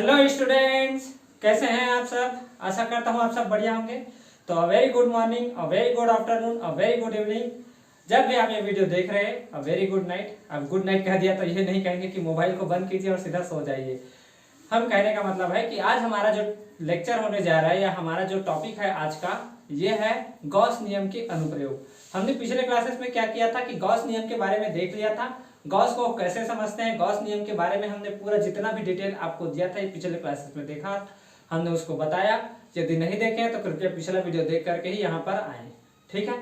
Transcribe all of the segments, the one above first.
Hello students, कैसे हैं आप सब। आशा करता हूँ आप सब बढ़िया होंगे। तो a very good morning, a very good afternoon, a very good evening. जब भी आप ये वीडियो देख रहे हैं, अ वेरी गुड नाइट। अब गुड नाइट कह दिया तो ये नहीं कहेंगे कि मोबाइल को बंद कीजिए और सीधा सो जाइए। हम कहने का मतलब है कि आज हमारा जो लेक्चर होने जा रहा है या हमारा जो टॉपिक है आज का, ये है गॉस नियम के अनुप्रयोग। हमने पिछले क्लासेस में क्या किया था कि गॉस नियम के बारे में देख लिया था। गॉस को कैसे समझते हैं, गॉस नियम के बारे में हमने पूरा जितना भी डिटेल आपको दिया था पिछले क्लासेस में देखा, हमने उसको बताया। यदि नहीं देखे तो कृपया पिछला वीडियो देख करके ही यहाँ पर आए। ठीक है,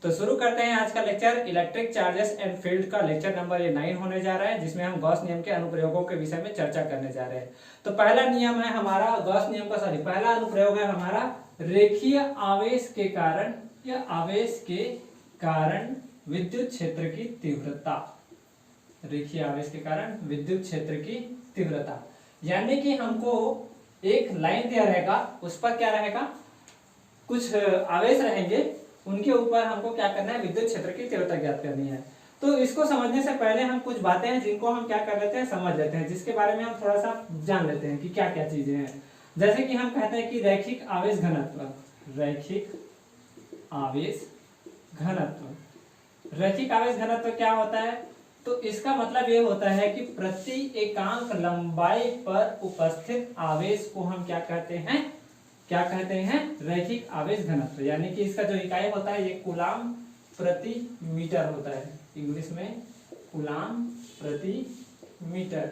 तो शुरू करते हैं आज का lecture. Electric charges and field का लेक्चर नंबर ये 9 होने जा रहा है, जिसमें हम गॉस नियम के अनुप्रयोगों के विषय में चर्चा करने जा रहे हैं। तो पहला नियम है हमारा गॉस नियम का, पहला अनुप्रयोग है हमारा रेखीय आवेश के कारण या आवेश के कारण विद्युत क्षेत्र की तीव्रता। रेखीय आवेश के कारण विद्युत क्षेत्र की तीव्रता, यानी कि हमको एक लाइन दिया रहेगा, उस पर क्या रहेगा, कुछ आवेश रहेंगे, उनके ऊपर हमको क्या करना है, विद्युत क्षेत्र की तीव्रता ज्ञात करनी है। तो इसको समझने से पहले हम कुछ बातें हैं जिनको हम क्या कर लेते हैं, समझ लेते हैं, जिसके बारे में हम थोड़ा सा जान लेते हैं कि क्या क्या चीजें हैं। जैसे कि हम कहते हैं कि रैखिक आवेश घनत्व। रैखिक आवेश घनत्व, रैखिक आवेश घनत्व क्या होता है? तो इसका मतलब ये होता है कि प्रति एकांक लंबाई पर उपस्थित आवेश को हम क्या कहते हैं, क्या कहते हैं, रैखिक आवेश घनत्व। यानी कि इसका जो इकाई होता है ये कूलाम प्रति मीटर होता है, इंग्लिश में कूलाम प्रति मीटर।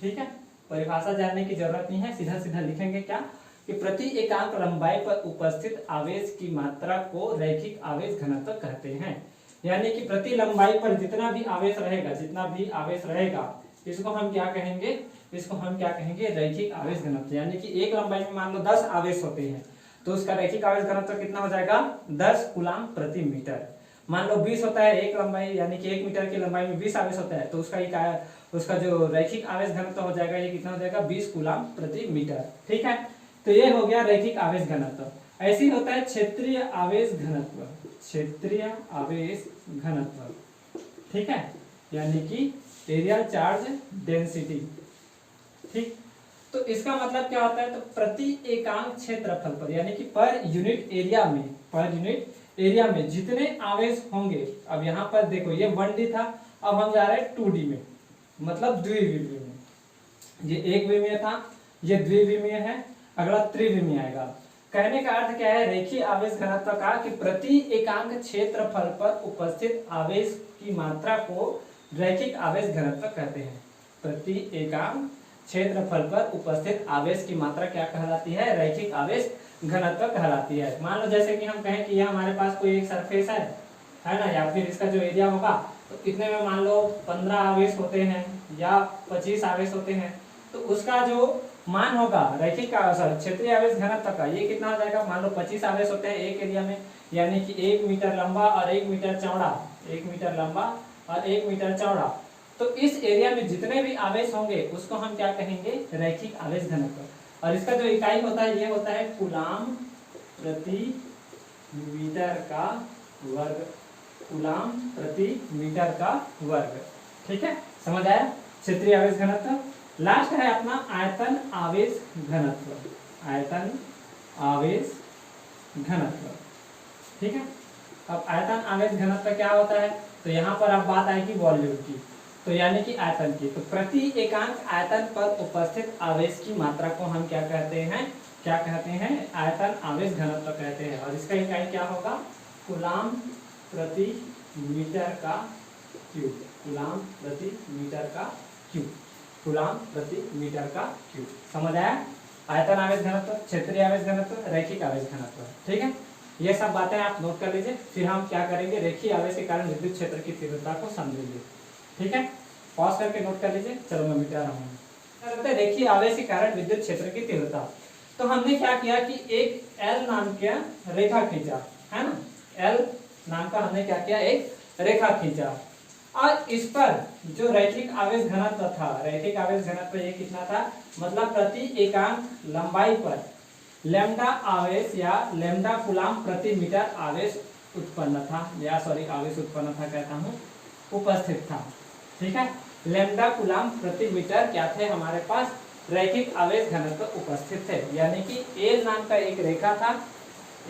ठीक है, परिभाषा जानने की जरूरत नहीं है, सीधा सीधा लिखेंगे क्या कि प्रति एकांक लंबाई पर उपस्थित आवेश की मात्रा को रैखिक आवेश घनत्व कहते हैं। यानी कि प्रति लंबाई पर जितना भी आवेश रहेगा, जितना भी आवेश रहेगा, इसको हम क्या कहेंगे, इसको हम क्या कहेंगे, रैखिक आवेश घनत्व। यानी कि एक लंबाई में मान लो 10 आवेश होते हैं, तो उसका रैखिक आवेश घनत्व कितना हो जाएगा, 10 कूलाम प्रति मीटर। मान लो 20 होता है एक लंबाई, यानी कि 1 मीटर की लंबाई में 20 आवेश होता है, तो उसका जो रैखिक आवेश घनत्व हो जाएगा, ये कितना हो जाएगा, 20 कूलाम प्रति मीटर। ठीक है, तो ये हो गया रैखिक आवेश घनत्व। ऐसे ही होता है क्षेत्रीय आवेश घनत्व। क्षेत्रीय आवेश घनत्व, ठीक है, यानी कि एरियल चार्ज डेंसिटी। ठीक, तो इसका मतलब क्या होता है, तो प्रति एकांक क्षेत्रफल पर, यानी कि पर यूनिट एरिया में, पर यूनिट एरिया में जितने आवेश होंगे। अब यहाँ पर देखो ये 1D था, अब हम जा रहे हैं 2D में, मतलब द्विविमीय में। ये एक विमीय था, ये द्विविमीय है, अगला त्रिविमीय आएगा। कहने का अर्थ क्या है, रेखीय आवेश घनत्व का कि प्रति एकांक क्षेत्रफल पर उपस्थित आवेश की मात्रा को रैखिक आवेश घनत्व कहते हैं। प्रति एकांक क्षेत्रफल पर उपस्थित आवेश की मात्रा क्या कहलाती है, रैखिक आवेश घनत्व कहलाती है। मान लो जैसे कि हम कहें कि यह हमारे पास कोई एक सरफेस है ना, या फिर इसका जो एरिया होगा, तो कितने में मान लो 15 आवेश होते हैं या 25 आवेश होते हैं, तो उसका जो मान होगा रैखिक क्षेत्रीय आवेश घनत्व का, ये कितना हो जाएगा, मान लो 25 आवेश होते हैं एक एरिया में, यानी कि 1 मीटर लंबा और 1 मीटर चौड़ा, 1 मीटर लंबा और 1 मीटर चौड़ा। तो इस एरिया में जितने भी आवेश होंगे उसको हम क्या कहेंगे, रैखिक आवेश घनत्व। और इसका जो इकाई होता है ये होता है कूलाम प्रति मीटर का वर्ग। कूलाम प्रति मीटर का वर्ग। ठीक है, समझ आया क्षेत्रीय आवेश घनत्व। लास्ट है अपना आयतन आवेश घनत्व। आयतन आवेश घनत्व, ठीक है। अब आयतन आवेश घनत्व क्या होता है, तो यहाँ पर अब बात आएगी वॉल्यूम की, तो यानी कि आयतन की। तो प्रति एकांक आयतन पर उपस्थित आवेश की मात्रा को हम क्या कहते हैं, क्या कहते हैं, आयतन आवेश घनत्व कहते हैं। और इसका इकाई क्या होगा, कूलाम प्रति मीटर का क्यूब। कूलाम प्रति मीटर का क्यूब। कूलाम प्रति मीटर का क्यूब। समझ आया, आयतन आवेश घनत्व, क्षेत्रीय आवेश घनत्व, रैखिक आवेश घनत्व। ठीक है, ये सब बातें आप नोट कर लीजिए, फिर हम क्या करेंगे, रेखीय आवेश के कारण विद्युत क्षेत्र की तीव्रता को समझेंगे। ठीक है, पॉज करके नोट कर लीजिए। चलो मैं मिटा रहा हूँ। रेखीय आवेश के कारण विद्युत क्षेत्र की तीव्रता, तो हमने क्या किया कि एक L नाम का रेखा खींचा, है ना, L नाम का हमने क्या किया, एक रेखा खींचा, और इस पर जो रैखिक आवेश घनत्व था, रैखिक आवेश घनत्व ये कितना था, मतलब प्रति एकांक लंबाई पर लैम्डा आवेश या लैम्डा कूलाम प्रति मीटर आवेश उत्पन्न था, या सॉरी आवेश उत्पन्न था कहता हूँ, उपस्थित था। ठीक है, लैम्डा कूलाम प्रति मीटर क्या थे हमारे पास, रैखिक आवेश घनत्व उपस्थित है। यानी कि एल नाम का एक रेखा था,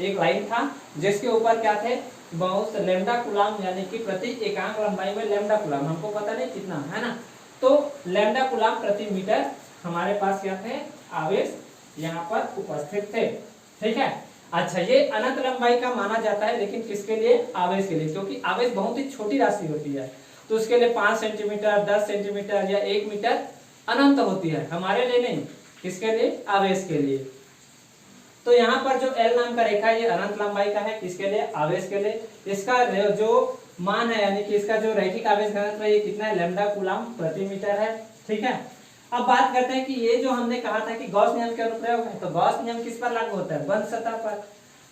एक लाइन था, जिसके ऊपर क्या थे, बहुत लैम्डा कूलम, यानी कि प्रति एकांक लंबाई में लैम्डा कूलम, हमको पता नहीं कितना है ना, तो लैम्डा कूलम प्रति मीटर हमारे पास क्या थे, आवेश यहाँ पर उपस्थित थे। ठीक है। अच्छा, ये अनंत लंबाई का माना जाता है, लेकिन किसके लिए, आवेश के लिए, क्योंकि आवेश बहुत ही छोटी राशि होती है, तो उसके लिए 5 सेंटीमीटर, 10 सेंटीमीटर या 1 मीटर अनंत होती है, हमारे लिए नहीं, किसके लिए, आवेश के लिए। तो यहाँ पर जो एल नाम का रेखा है ये अनंत लंबाई का है, किसके लिए, आवेश के लिए। इसका जो मान है, यानी कि इसका जो रैखिक आवेश घनत्व है, ये कितना है, लैम्डा कूलम प्रति मीटर है। ठीक है। अब बात करते हैं कि ये जो हमने कहा था कि गॉस नियम के अनुप्रयोग है, तो गॉस नियम किस पर लागू होता है, बंद सतह पर,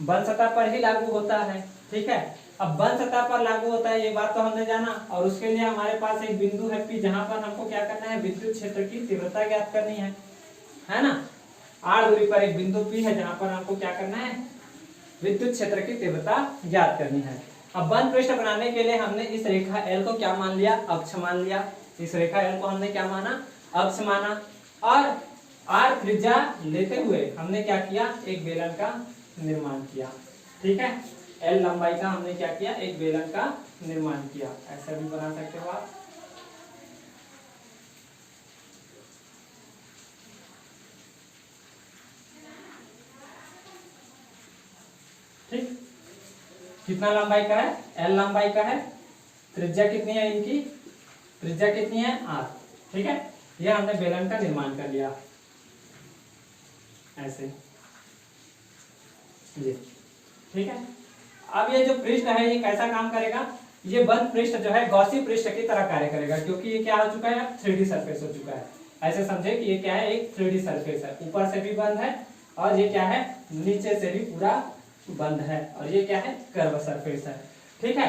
बंद सतह पर ही लागू होता है। ठीक है। अब बंद सतह पर लागू होता है, ये बात तो हमने जाना, और उसके लिए हमारे पास एक बिंदु है P, जहां पर हमको क्या करना है, विद्युत क्षेत्र की तीव्रता ज्ञात करनी है ना। r दूरी पर एक बिंदु P है, जहां पर हमको क्या करना है, विद्युत क्षेत्र की तीव्रता ज्ञात करनी है। अब बंद पृष्ठ बनाने के लिए हमने इस रेखा L को क्या मान लिया, अक्ष मान लिया। इस रेखा L को हमने क्या माना, अक्ष माना, और r त्रिज्या लेते हुए हमने क्या किया, एक बेलन का निर्माण किया। ठीक है। L लंबाई का हमने क्या किया, एक बेलन का निर्माण किया। ऐसा भी बना सकते हो आप। ठीक, कितना लंबाई का है, L लंबाई का है, त्रिज्या कितनी है इनकी, त्रिज्या कितनी है, r। ठीक है। यह हमने बेलन का निर्माण कर लिया ऐसे ये। ठीक है। अब ये जो पृष्ठ है ये कैसा काम करेगा, ये बंद पृष्ठ जो है गॉसी पृष्ठ की तरह कार्य करेगा, क्योंकि ये क्या हो चुका है, अब 3D सरफेस हो चुका है। ऐसे समझे कि ये क्या है, एक 3D सरफेस है, ऊपर से भी बंद है, और ये क्या है, नीचे से भी पूरा बंद है, और ये क्या है, कर्व सरफेस है। ठीक है।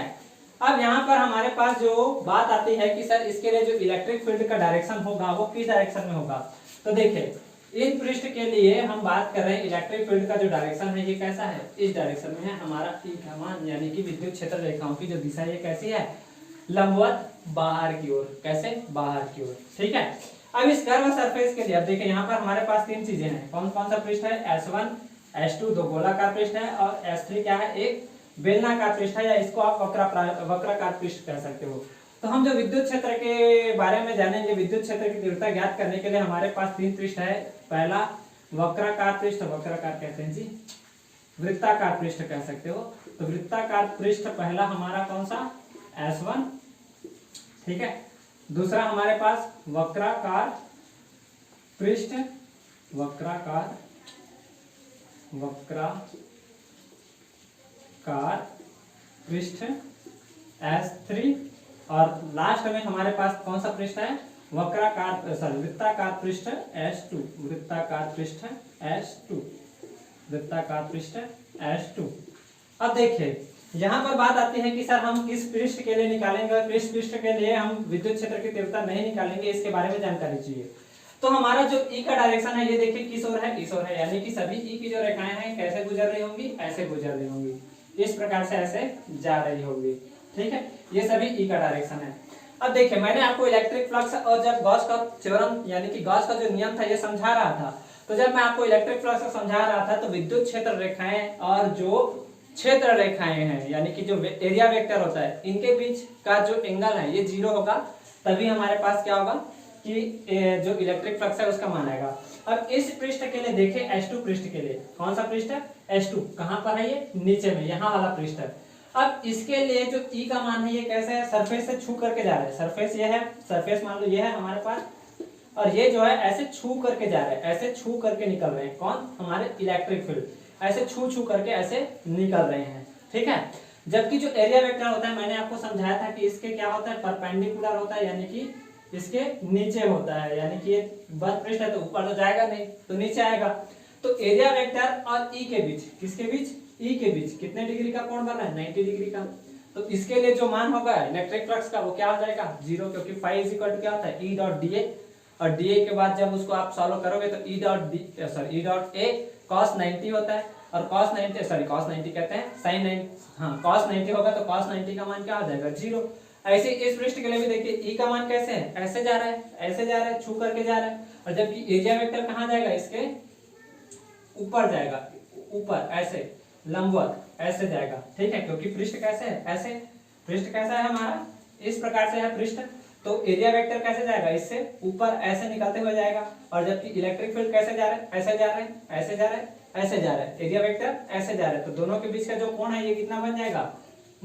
अब यहाँ पर हमारे पास जो बात आती है कि सर इसके लिए जो इलेक्ट्रिक फील्ड का डायरेक्शन होगा वो किस डायरेक्शन में होगा, तो देखिए इन पृष्ठ के लिए हम बात कर रहे हैं इलेक्ट्रिक फील्ड का जो डायरेक्शन है ये कैसा है, इस डायरेक्शन में है। हमारा ई का मान, यानी कि विद्युत क्षेत्र रेखाओं की जो दिशा ये कैसी है, लंबवत बाहर की ओर, कैसे, बाहर की ओर। ठीक है। अब इस कर्व सरफेस के लिए अब देखिए यहाँ पर हमारे पास 3 चीजें हैं, कौन कौन सा पृष्ठ है, S1 S2 दो गोलाकार पृष्ठ है, और S3 क्या है, एक बेलनाकार पृष्ठ है, या इसको आप वक्राकार पृष्ठ कह सकते हो। तो हम जो विद्युत क्षेत्र के बारे में जानेंगे, विद्युत क्षेत्र की तीव्रता ज्ञात करने के लिए हमारे पास 3 पृष्ठ है। पहला वक्राकार पृष्ठ, वक्राकार कहते हैं जी, वृत्ताकार पृष्ठ कह सकते हो। तो वृत्ताकार पृष्ठ पहला हमारा कौन सा, S1। ठीक है। दूसरा हमारे पास वक्राकार पृष्ठ, वक्राकार पृष्ठ S3, और लास्ट में हमारे पास कौन सा पृष्ठ है, वृत्ताकार पृष्ठ S2, वृत्ताकार पृष्ठ S2, वृत्ताकार पृष्ठ S2। अब देखिए यहाँ पर बात आती है कि सर हम किस पृष्ठ के लिए निकालेंगे, और किस पृष्ठ के लिए हम विद्युत क्षेत्र की तीव्रता नहीं निकालेंगे, इसके बारे में जानकारी चाहिए। तो हमारा जो ई का डायरेक्शन है ये देखिए किस ओर है, इस ओर है, यानी कि सभी ई की जो रेखाएं हैं कैसे गुजर रही होंगी, ऐसे गुजर रही होंगी, इस प्रकार से ऐसे जा रही होंगी। ठीक है। ये सभी ई का डायरेक्शन है। अब देखिए मैंने आपको इलेक्ट्रिक फ्लक्स और जब गॉस का थ्योरम, यानी कि गॉस का जो नियम था ये समझा रहा था, तो जब मैं आपको इलेक्ट्रिक फ्लक्स को समझा रहा था तो विद्युत क्षेत्र रेखाएं और जो क्षेत्र रेखाएं हैं, यानी कि जो एरिया वेक्टर होता है, इनके बीच का जो एंगल है ये 0 होगा, तभी हमारे पास क्या होगा कि जो इलेक्ट्रिक फ्लक्स है उसका मान आएगा। अब इस पृष्ठ के लिए देखिए, S2 पृष्ठ के लिए कौन सा पृष्ठ है, S2 कहां पर है, ये नीचे में, यहाँ वाला पृष्ठ है। अब इसके लिए जो ई का मान है ये कैसे है, सरफेस से छू करके जा रहा है, सरफेस ये है, सरफेस मान लो ये है हमारे पास, और ये जो है ऐसे छू करके जा रहे हैं, ऐसे छू करके निकल रहे हैं, कौन, हमारे इलेक्ट्रिक फील्ड, ऐसे छू छू करके ऐसे निकल रहे हैं। ठीक है। जबकि जो एरिया वेक्टर होता है मैंने आपको समझाया था कि इसके क्या होता है, परपेंडिकुलर होता है, यानी कि इसके नीचे होता है, यानी कि ये बंद पृष्ठ है तो ऊपर तो जाएगा नहीं, तो नीचे आएगा। तो एरिया वेक्टर और ई के बीच, किसके बीच, ई के बीच कितने डिग्री का कोण बन रहा है, 90 डिग्री का। तो इसके लिए जो मान होगा इलेक्ट्रिक फ्लक्स का वो क्या हो जाएगा, 0, क्योंकि फाई इज इक्वल टू क्या होता है, ई डॉट डी ए, और डी ए के बाद जब उसको आप सॉल्व करोगे तो ई डॉट ए cos 90 होता है, और cos 90 कहते हैं sin 90, हाँ cos 90 होगा तो cos 90 का मान क्या हो जाएगा, 0। ऐसे इस पृष्ठ के लिए भी देखिए ई का मान कैसे है, ऐसे जा रहा है, ऐसे जा रहा है, छू करके जा रहा है, और जबकि एरिया वेक्टर कहाँ जाएगा, इसके ऊपर जाएगा, ऊपर ऐसे लंबवत ऐसे जाएगा, ठीक है, क्योंकि पृष्ठ कैसे है, ऐसे पृष्ठ कैसा है हमारा, इस प्रकार से है पृष्ठ, तो एरिया वेक्टर कैसे जाएगा, इससे ऊपर ऐसे निकलते हुए जाएगा। और जबकि इलेक्ट्रिक फील्ड कैसे जा रहा है, ऐसे जा रहा है, ऐसे जा रहा है, ऐसे जा रहा है, एरिया वेक्टर ऐसे जा रहा है, तो दोनों के बीच का जो कोण है ये कितना बन जाएगा,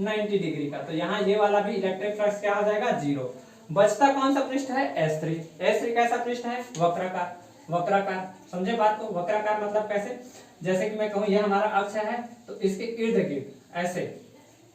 90 डिग्री का। तो यहाँ ये वाला भी इलेक्ट्रिक फ्लक्स क्या हो जाएगा, 0। बचता कौन सा पृष्ठ है, S3। S3 कैसा पृष्ठ है, वक्राकार। वक्राकार समझे बात को, वक्राकार मतलब कैसे, जैसे कि मैं कहूँ ये हमारा अक्ष है तो इसके इर्द गिर्द ऐसे,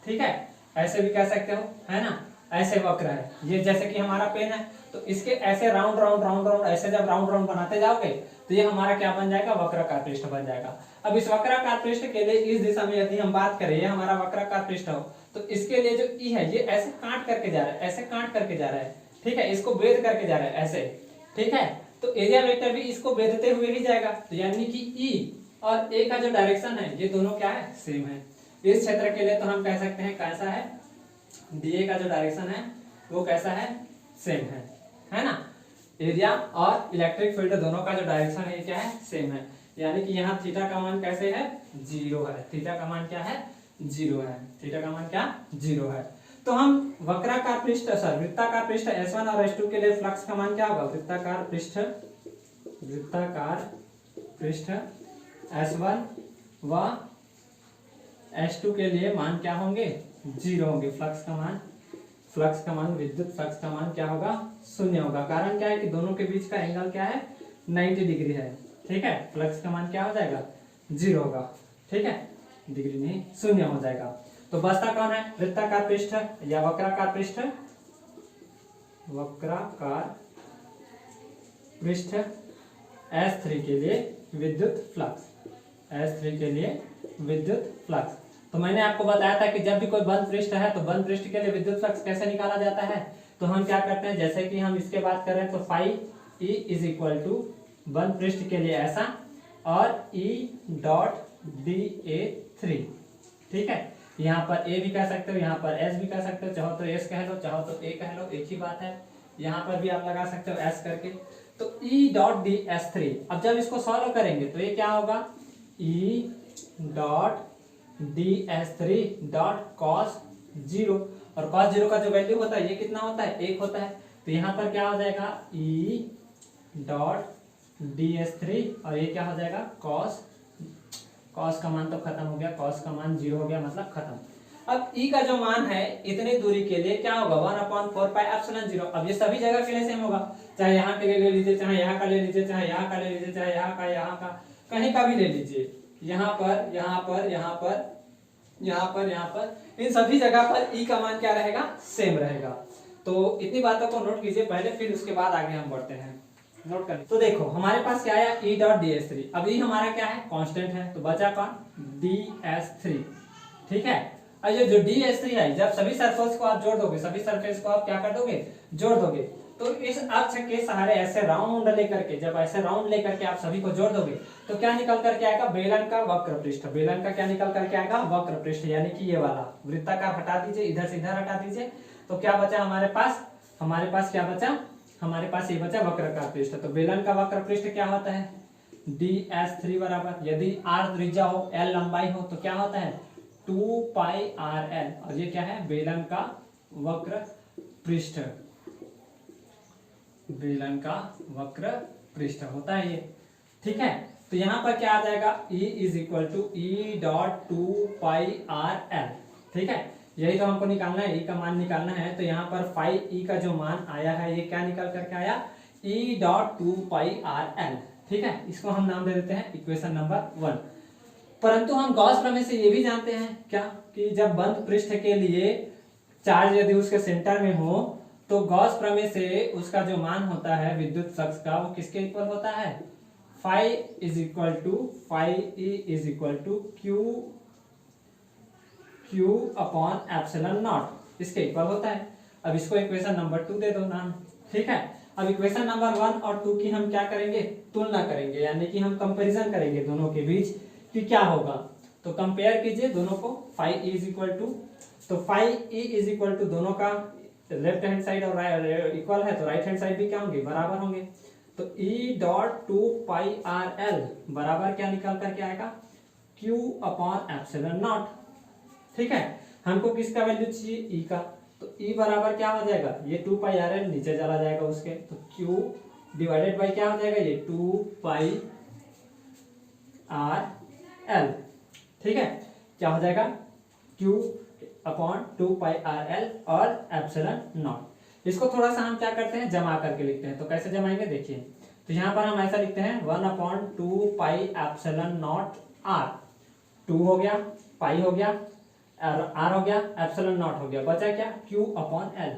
ठीक है, ऐसे भी कह सकते हो, है ना, ऐसे वक्र है ये, जैसे कि हमारा पेन है तो इसके ऐसे राउंड राउंड राउंड राउंड ऐसे जब राउंड राउंड बनाते जाओगे तो ये हमारा क्या बन जाएगा, वक्राकार पृष्ठ बन जाएगा। अब इस वक्राकार पृष्ठ के लिए इस दिशा में यदि हम बात करें, ये हमारा वक्राकार पृष्ठ हो तो इसके लिए जो ई है ये ऐसे काट करके जा रहा है, ऐसे काट करके जा रहा है, ठीक है, इसको भेद करके जा रहा है ऐसे, ठीक है, तो एरिया वेक्टर भी इसको भेदते हुए ही जाएगा। तो यानी कि ई और ए का जो डायरेक्शन है ये दोनों क्या है, सेम है। इस क्षेत्र के लिए तो हम कह सकते हैं कैसा है, डीए का जो डायरेक्शन है वो कैसा है, सेम है ना। एरिया और इलेक्ट्रिक फील्ड दोनों का जो डायरेक्शन है ये क्या है, सेम है। यानी कि यहाँ थीटा का मान कैसे है, 0 है। थीटा का मान क्या है, 0 है। थीटा का मान क्या, 0 है। तो हम वक्राकार पृष्ठ वृत्ताकार पृष्ठ S1 और S2 के लिए फ्लक्स का मान क्या होगा, वृत्ताकार पृष्ठ S1 व S2 के लिए मान क्या होंगे, 0 होंगे। फ्लक्स का मान विद्युत फ्लक्स का मान क्या होगा, 0 होगा। कारण क्या है कि दोनों के बीच का एंगल क्या है, 90 डिग्री है, ठीक है। फ्लक्स का मान क्या हो जाएगा, 0 होगा, ठीक है, डिग्री नहीं 0 हो जाएगा। तो बचता कौन है, वृत्ताकार पृष्ठ या वक्राकार पृष्ठ, वक्राकार पृष्ठ S3 के लिए विद्युत फ्लक्स, S3 के लिए विद्युत फ्लक्स। तो मैंने आपको बताया था कि जब भी कोई बंद पृष्ठ है तो बंद पृष्ठ के लिए विद्युत फ्लक्स कैसे निकाला जाता है। तो हम क्या करते हैं, जैसे कि हम इसके बात कर रहे हैं तो phi E is equal to बंद पृष्ठ के लिए ऐसा और ई डॉट डी ए 3, ठीक है। यहाँ पर ए भी कह सकते हो, यहाँ पर एस भी कह सकते हो, चाहो तो एस कह लो, चाहो तो ए कह लो, एक ही बात है। यहाँ पर भी आप लगा सकते हो एस करके। तो ई डॉट डी एस 3, अब जब इसको सॉल्व करेंगे तो ये क्या होगा, E dot D S 3 dot cos 0, और कॉस 0 का जो वैल्यू होता है ये कितना होता है, 1 होता है। तो यहाँ पर क्या हो जाएगा, ई डॉट डी एस 3 और ये क्या हो जाएगा, कॉस का मान तो खत्म हो गया, कॉस का मान 0 हो गया, मतलब खत्म। अब ई का जो मान है इतनी दूरी के लिए क्या होगा, 1/4 पाई एप्सिलॉन 0। अब ये सभी जगह के लिए सेम होगा, चाहे यहाँ के लिए ले लीजिए, चाहे यहाँ का ले लीजिए, चाहे यहाँ का ले लीजिए, चाहे यहाँ का कहीं का भी ले लीजिए, यहाँ पर, यहाँ पर, यहाँ पर, यहाँ पर, यहाँ पर, इन सभी जगह पर ई का मान क्या रहेगा, सेम रहेगा। तो इतनी बातों को नोट कीजिए पहले, फिर उसके बाद आगे हम बढ़ते हैं। नोट करें तो देखो हमारे पास क्या आया, ई डॉट डी एस 3। अब ये हमारा क्या है, कांस्टेंट है, तो बचा कौन, डी एस 3, ठीक है। और ये जो डी एस 3 है, जब सभी सरफेस को आप जोड़ दोगे, सभी सरफेस को आप क्या कर दोगे, जोड़ दोगे, तो इस अक्ष के सहारे ऐसे राउंड लेकर के, जब ऐसे राउंड लेकर के आप सभी को जोड़ दोगे तो क्या निकल करके आएगा, बेलन का वक्र पृष्ठ। बेलन का क्या निकल करके आएगा, वक्र पृष्ठ, यानी कि ये वाला वृत्ताकार हटा दीजिए, इधर से इधर हटा दीजिए, तो क्या बचा हमारे पास क्या बचा, हमारे पास ये बचा वक्रकार पृष्ठ। तो बेलन का वक्र पृष्ठ क्या होता है, डी एस 3 बराबर, यदि आर त्रिज्या हो, एल लंबाई हो, तो क्या होता है 2 पाई आर एल, और ये क्या है, बेलन का वक्र पृष्ठ, बेलन का वक्र पृष्ठ होता है ये, ठीक है। तो यहाँ पर क्या आ जाएगा, E is equal to E dot 2 pi R L, ठीक है। यही तो हमको निकालना है, E का मान निकालना है। तो यहाँ पर फाई E का जो मान आया है ये क्या निकल करके आया, ई डॉट 2 पाई आर एल, ठीक है। इसको हम नाम दे देते हैं इक्वेशन नंबर 1। परंतु हम गॉस प्रमेय से ये भी जानते हैं क्या, कि जब बंद पृष्ठ के लिए चार्ज यदि उसके सेंटर में हो तो गॉस प्रमेय से उसका जो मान होता है विद्युत फ्लक्स का, वो किसके इक्वल होता है, phi is equal to phi E is equal to Q upon epsilon not, इसके इक्वल होता है। अब इसको इक्वेशन नंबर 2 दे दो नाम, ठीक है। अब इक्वेशन नंबर 1 और 2 की हम क्या करेंगे, तुलना करेंगे, यानी कि हम कंपैरिजन करेंगे दोनों के बीच कि क्या होगा। तो कंपेयर कीजिए दोनों को, phi E is equal to, तो phi E is equal to दोनों का लेफ्ट हैंड साइड और इक्वल है तो राइट हैंड साइड भी क्या होंगे, बराबर होंगे। तो E dot 2 pi R L बराबर क्या निकल करके आएगा, Q अपॉन एप्सिलॉन नॉट। ठीक है, हमको किसका वैल्यू चाहिए, E का, तो E बराबर क्या हो जाएगा, ये 2 पाई आर एल नीचे चला जाएगा उसके, तो Q डिवाइडेड बाई क्या हो जाएगा, ये 2 पाई आर एल। ठीक है, क्या हो जाएगा, Q upon 2 pi R L और एप्सिलॉन नॉट। इसको थोड़ा सा हम क्या करते हैं, जमा करके लिखते हैं। तो कैसे जमाएंगे देखिए, तो यहाँ पर हम ऐसा लिखते हैं 1 upon 2 pi epsilon not R, 2 हो गया, पाई हो गया, आर हो गया, एप्सिलॉन नॉट हो गया, बचा क्या, Q अपॉन एल,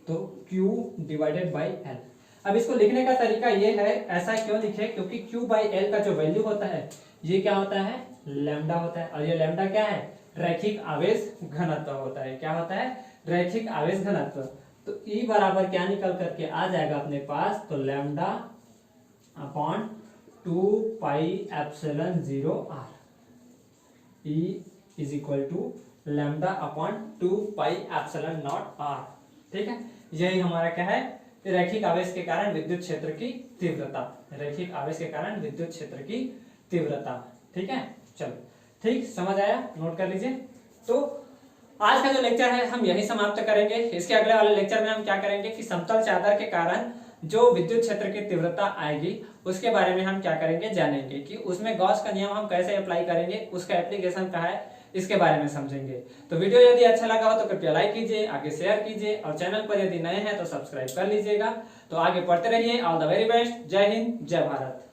तो Q डिवाइडेड बाई एल। अब इसको लिखने का तरीका ये है, ऐसा क्यों लिखे, क्योंकि Q बाई एल का जो वैल्यू होता है ये क्या होता है, लैम्डा होता है, और ये लैम्डा क्या है, रैखिक आवेश घनत्व होता है। क्या होता है, रैखिक आवेश घनत्व। तो E बराबर क्या निकल करके आ जाएगा अपने पास, तो lambda upon 2 pi epsilon 0 R, E is equal to lambda upon 2 pi epsilon not R. ठीक है, यही हमारा क्या है, रैखिक आवेश के कारण विद्युत क्षेत्र की तीव्रता, रैखिक आवेश के कारण विद्युत क्षेत्र की तीव्रता। ठीक है, चलो ठीक, समझ आया, नोट कर लीजिए। तो आज का जो लेक्चर है हम यही समाप्त करेंगे। इसके अगले वाले लेक्चर में हम क्या करेंगे कि समतल चादर के कारण जो विद्युत क्षेत्र की तीव्रता आएगी उसके बारे में हम क्या करेंगे, जानेंगे कि उसमें गॉस का नियम हम कैसे अप्लाई करेंगे, उसका एप्लीकेशन क्या है, इसके बारे में समझेंगे। तो वीडियो यदि अच्छा लगा हो तो कृपया लाइक कीजिए, आगे शेयर कीजिए, और चैनल पर यदि नए हैं तो सब्सक्राइब कर लीजिएगा। तो आगे पढ़ते रहिए। All the very best. जय हिंद, जय भारत।